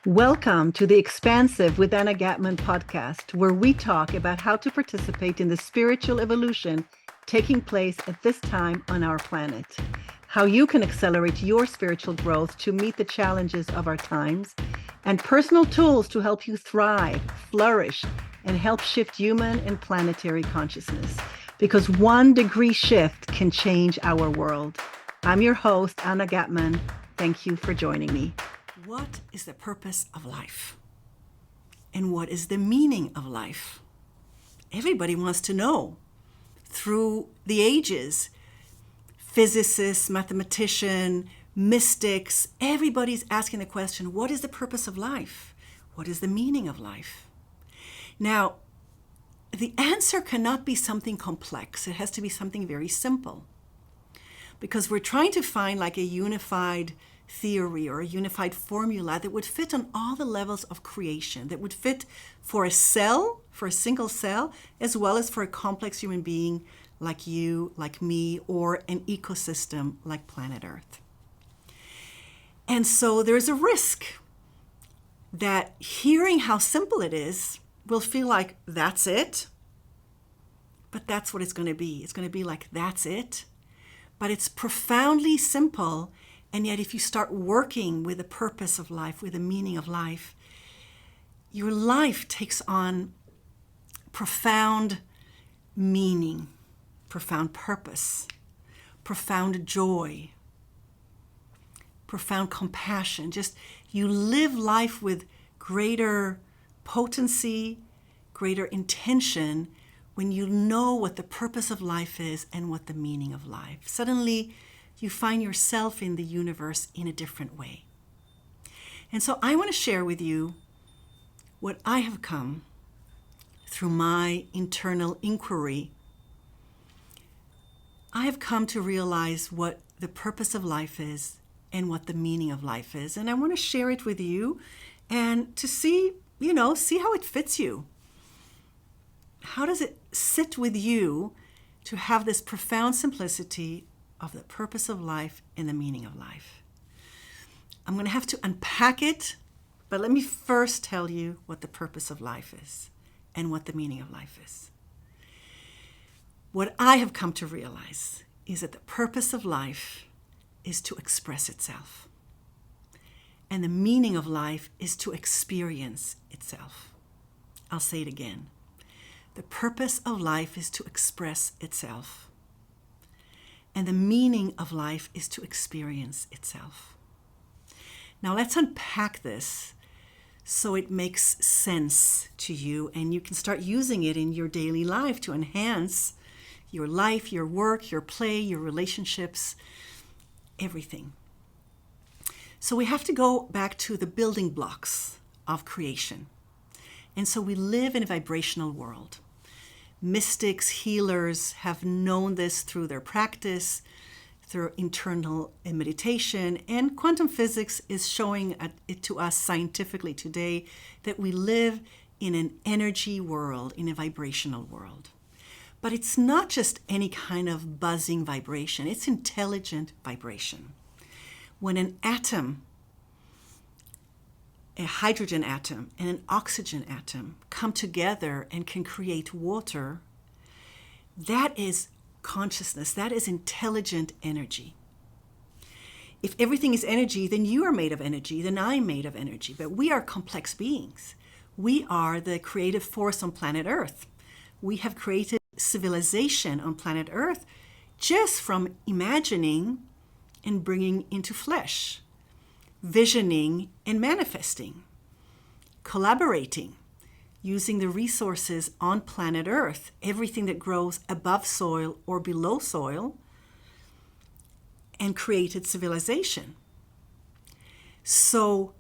Welcome to the Expansive with Anna Gatman podcast, where we talk about how to participate in the spiritual evolution taking place at this time on our planet, how you can accelerate your spiritual growth to meet the challenges of our times, and personal tools to help you thrive, flourish, and help shift human and planetary consciousness. Because 1 degree shift can change our world. I'm your host, Anna Gatman. Thank you for joining me. What is the purpose of life? And what is the meaning of life? Everybody wants to know. Through the ages, physicists, mathematicians, mystics, everybody's asking the question, what is the purpose of life? What is the meaning of life? Now, the answer cannot be something complex. It has to be something very simple. Because we're trying to find like a unified theory or a unified formula that would fit on all the levels of creation, that would fit for a cell, for a single cell, as well as for a complex human being like you, like me, or an ecosystem like planet Earth. And so there's a risk that hearing how simple it is will feel like that's it, but that's what it's going to be. It's going to be like that's it, but it's profoundly simple. And yet, if you start working with the purpose of life, with the meaning of life, your life takes on profound meaning, profound purpose, profound joy, profound compassion. Just you live life with greater potency, greater intention when you know what the purpose of life is and what the meaning of life. Suddenly, you find yourself in the universe in a different way. And so I want to share with you what I have come through my internal inquiry. I have come to realize what the purpose of life is and what the meaning of life is. And I want to share it with you and to see how it fits you. How does it sit with you to have this profound simplicity of the purpose of life and the meaning of life? I'm going to have to unpack it, but let me first tell you what the purpose of life is and what the meaning of life is. What I have come to realize is that the purpose of life is to express itself. And the meaning of life is to experience itself. I'll say it again. The purpose of life is to express itself. And the meaning of life is to experience itself. Now let's unpack this so it makes sense to you and you can start using it in your daily life to enhance your life, your work, your play, your relationships, everything. So we have to go back to the building blocks of creation. And so we live in a vibrational world. Mystics, healers have known this through their practice, through internal meditation, and quantum physics is showing it to us scientifically today that we live in an energy world, in a vibrational world. But it's not just any kind of buzzing vibration, it's intelligent vibration. When an atom, a hydrogen atom and an oxygen atom come together and can create water, that is consciousness, that is intelligent energy. If everything is energy, then you are made of energy, then I'm made of energy. But we are complex beings. We are the creative force on planet Earth. We have created civilization on planet Earth just from imagining and bringing into flesh, visioning and manifesting, collaborating, using the resources on planet Earth, everything that grows above soil or below soil, and created civilization. So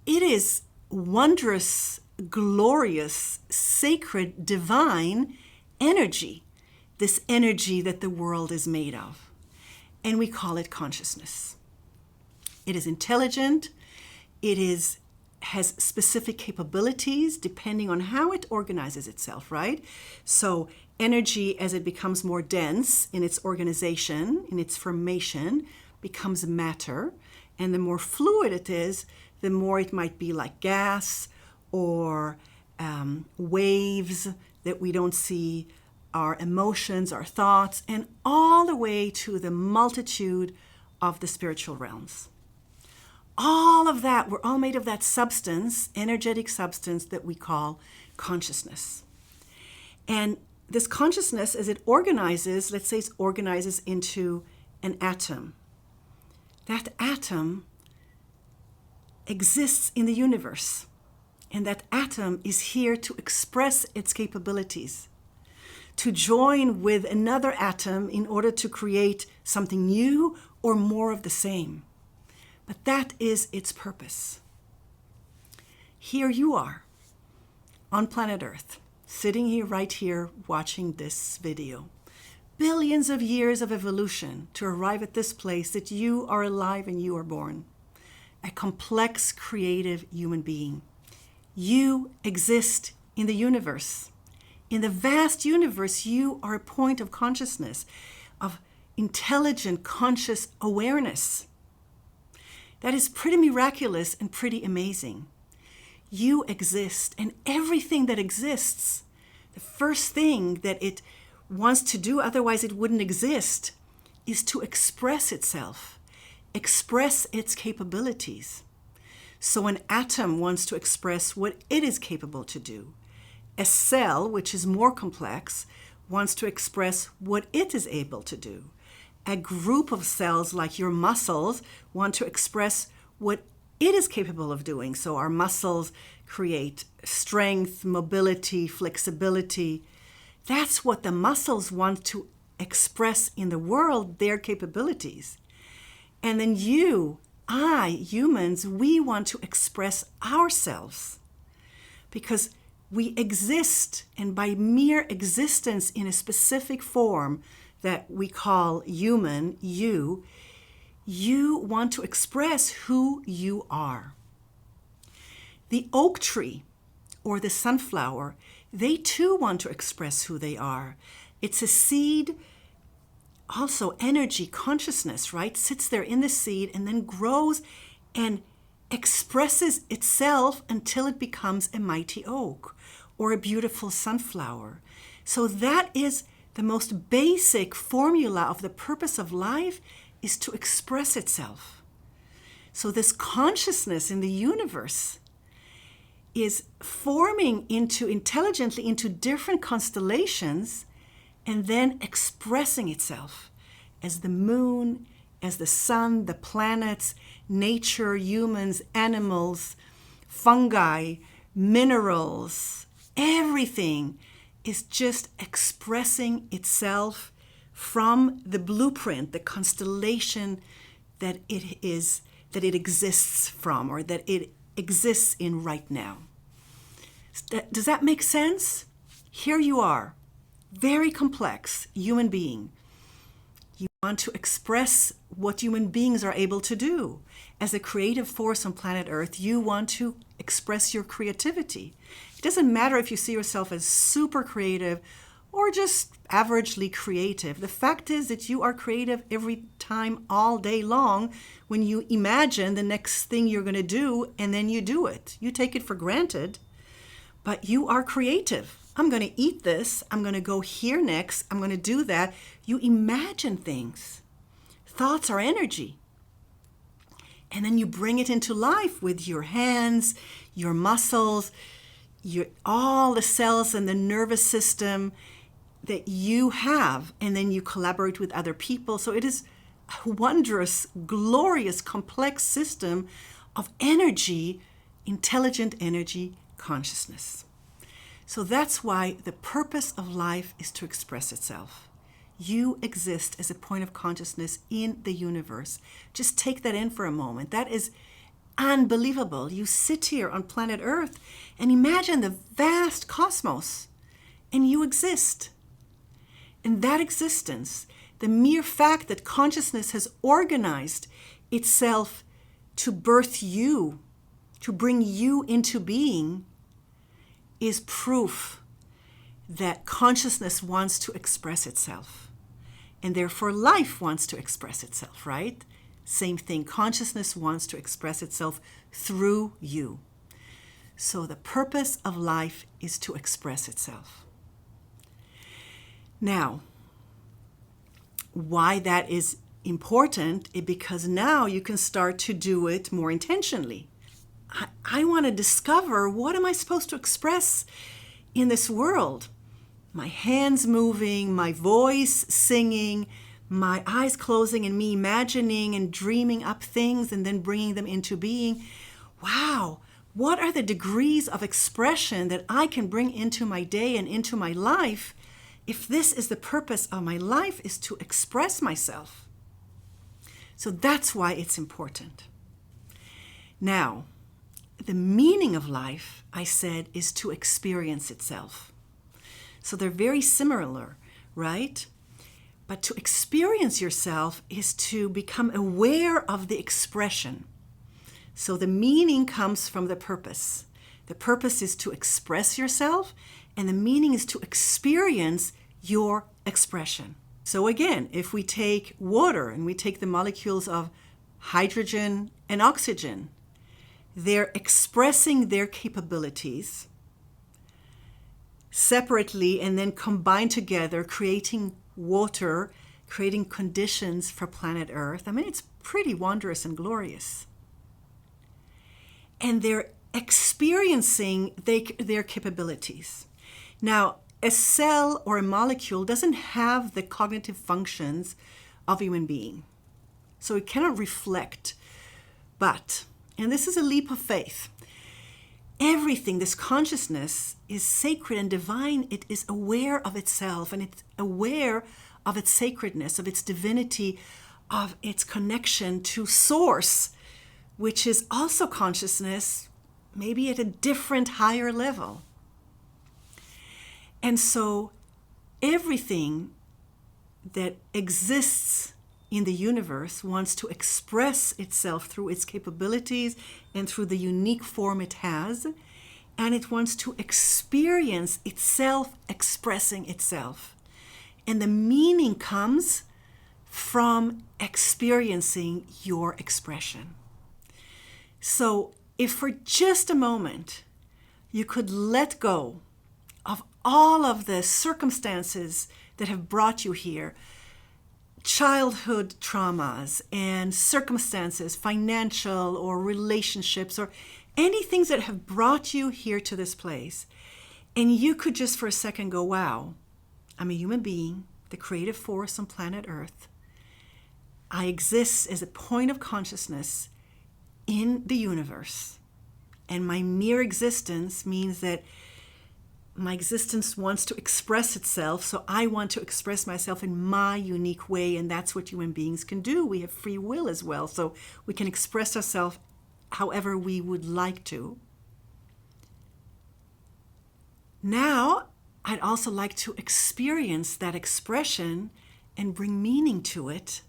it is wondrous, glorious, sacred, divine energy, this energy that the world is made of. And we call it consciousness. It is intelligent. It has specific capabilities depending on how it organizes itself, right? So energy, as it becomes more dense in its organization, in its formation, becomes matter. And the more fluid it is, the more it might be like gas or waves that we don't see, our emotions, our thoughts, and all the way to the multitude of the spiritual realms. All of that, we're all made of that substance, energetic substance that we call consciousness. And this consciousness, as it organizes, let's say it organizes into an atom. That atom exists in the universe. And that atom is here to express its capabilities, to join with another atom in order to create something new or more of the same. But that is its purpose. Here you are on planet Earth, sitting here, right here, watching this video. Billions of years of evolution to arrive at this place that you are alive and you are born. A complex, creative human being. You exist in the universe. In the vast universe, you are a point of consciousness, of intelligent, conscious awareness. That is pretty miraculous and pretty amazing. You exist, and everything that exists, the first thing that it wants to do, otherwise it wouldn't exist, is to express itself, express its capabilities. So an atom wants to express what it is capable to do. A cell, which is more complex, wants to express what it is able to do. A group of cells, like your muscles, want to express what it is capable of doing. So our muscles create strength, mobility, flexibility. That's what the muscles want to express in the world, their capabilities. And then humans, we want to express ourselves because we exist, and by mere existence in a specific form that we call human, you want to express who you are. The oak tree or the sunflower, they too want to express who they are. It's a seed. Also, energy, consciousness, right, sits there in the seed and then grows and expresses itself until it becomes a mighty oak or a beautiful sunflower. So that is the most basic formula of the purpose of life, is to express itself. So this consciousness in the universe is forming intelligently into different constellations and then expressing itself as the moon, as the sun, the planets, nature, humans, animals, fungi, minerals, everything is just expressing itself from the blueprint, the constellation that it exists from, or that it exists in right now. Does that make sense? Here you are, very complex human being. You want to express what human beings are able to do. As a creative force on planet Earth, you want to express your creativity. It doesn't matter if you see yourself as super creative or just averagely creative. The fact is that you are creative every time, all day long, when you imagine the next thing you're going to do and then you do it. You take it for granted, but you are creative. I'm going to eat this. I'm going to go here next. I'm going to do that. You imagine things. Thoughts are energy. And then you bring it into life with your hands, your muscles, all the cells in the nervous system that you have. And then you collaborate with other people. So it is a wondrous, glorious, complex system of energy, intelligent energy, consciousness. So that's why the purpose of life is to express itself. You exist as a point of consciousness in the universe. Just take that in for a moment. That is unbelievable. You sit here on planet Earth and imagine the vast cosmos, and you exist. And that existence, the mere fact that consciousness has organized itself to birth you, to bring you into being, is proof that consciousness wants to express itself. And therefore life wants to express itself, right? Same thing. Consciousness wants to express itself through you. So the purpose of life is to express itself. Now, why that is important is because now you can start to do it more intentionally. I want to discover, what am I supposed to express in this world? My hands moving, my voice singing, my eyes closing, and me imagining and dreaming up things and then bringing them into being. Wow, what are the degrees of expression that I can bring into my day and into my life if this is the purpose of my life, is to express myself? So that's why it's important. Now, the meaning of life, I said, is to experience itself. So they're very similar, right? But to experience yourself is to become aware of the expression. So the meaning comes from the purpose. The purpose is to express yourself, and the meaning is to experience your expression. So again, if we take water and we take the molecules of hydrogen and oxygen, they're expressing their capabilities separately and then combined together, creating water, creating conditions for planet Earth. I mean, it's pretty wondrous and glorious. And they're experiencing their capabilities. Now, a cell or a molecule doesn't have the cognitive functions of a human being. So it cannot reflect. But, and this is a leap of faith, everything, this consciousness is sacred and divine. It is aware of itself, and it's aware of its sacredness, of its divinity, of its connection to source, which is also consciousness, maybe at a different, higher level. And so everything that exists in the universe wants to express itself through its capabilities and through the unique form it has, and it wants to experience itself expressing itself. And the meaning comes from experiencing your expression. So if for just a moment you could let go of all of the circumstances that have brought you here, childhood traumas and circumstances, financial or relationships or any things that have brought you here to this place, and you could just for a second go, wow, I'm a human being, the creative force on planet Earth. I exist as a point of consciousness in the universe. And my mere existence means that my existence wants to express itself, so I want to express myself in my unique way, and that's what human beings can do. We have free will as well, so we can express ourselves however we would like to. Now, I'd also like to experience that expression and bring meaning to it.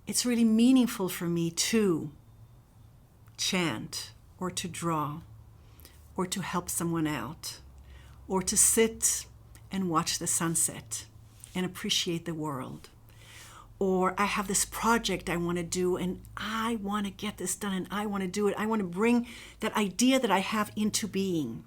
It's really meaningful for me to chant or to draw or to help someone out, or to sit and watch the sunset and appreciate the world. Or I have this project I want to do and I want to get this done and I want to do it. I want to bring that idea that I have into being.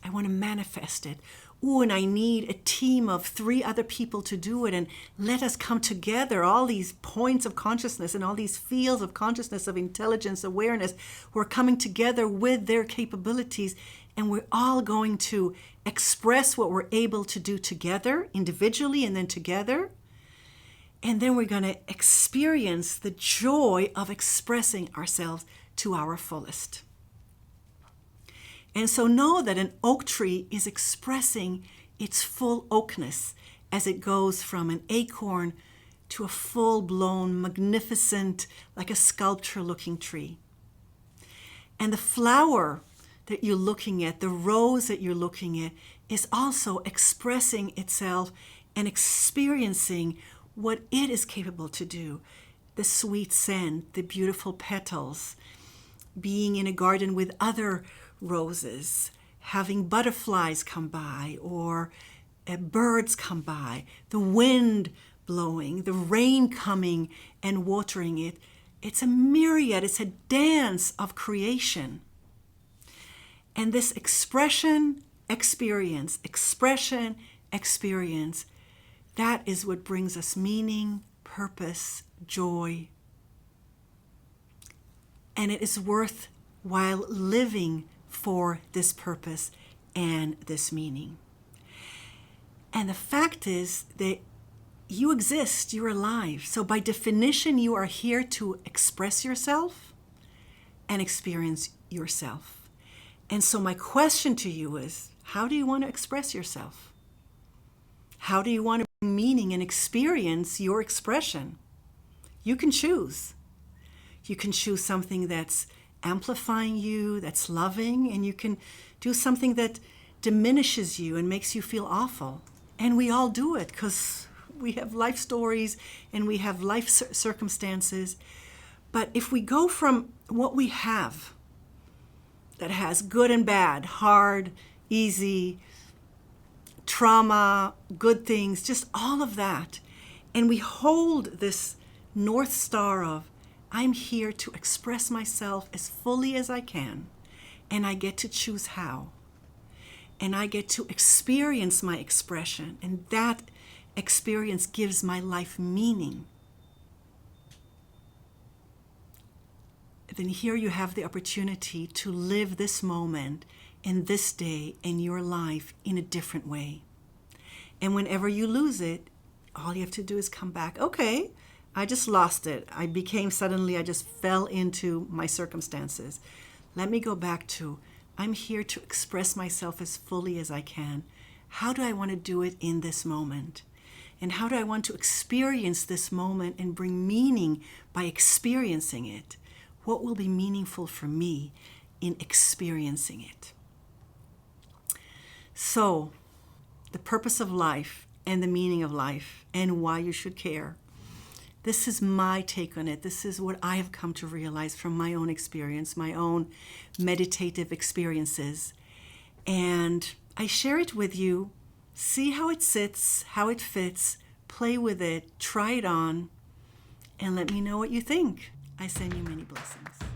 I want to manifest it. Ooh, and I need a team of 3 other people to do it, and let us come together, all these points of consciousness and all these fields of consciousness, of intelligence, awareness, who are coming together with their capabilities, and we're all going to express what we're able to do together, individually and then together. And then we're going to experience the joy of expressing ourselves to our fullest. And so know that an oak tree is expressing its full oakness as it goes from an acorn to a full-blown, magnificent, like a sculpture-looking tree. And the flower that you're looking at, the rose that you're looking at, is also expressing itself and experiencing what it is capable to do. The sweet scent, the beautiful petals, being in a garden with other roses, having butterflies come by or birds come by, the wind blowing, the rain coming and watering it. It's a myriad, it's a dance of creation. And this expression, experience, that is what brings us meaning, purpose, joy. And it is worthwhile living for this purpose and this meaning. And the fact is that you exist, you're alive. So by definition, you are here to express yourself and experience yourself. And so my question to you is, how do you want to express yourself? How do you want to bring meaning and experience your expression? You can choose. You can choose something that's amplifying you, that's loving, and you can do something that diminishes you and makes you feel awful. And we all do it because we have life stories and we have life circumstances. But if we go from what we have, that has good and bad, hard, easy, trauma, good things, just all of that, and we hold this North Star of, I'm here to express myself as fully as I can, and I get to choose how. And I get to experience my expression, and that experience gives my life meaning. Then here you have the opportunity to live this moment in this day in your life in a different way. And whenever you lose it, all you have to do is come back. Okay, I just lost it. I just fell into my circumstances. Let me go back to, I'm here to express myself as fully as I can. How do I want to do it in this moment? And how do I want to experience this moment and bring meaning by experiencing it? What will be meaningful for me in experiencing it? So, the purpose of life and the meaning of life and why you should care. This is my take on it. This is what I have come to realize from my own experience, my own meditative experiences. And I share it with you. See how it sits, how it fits, play with it, try it on, and let me know what you think. I send you many blessings.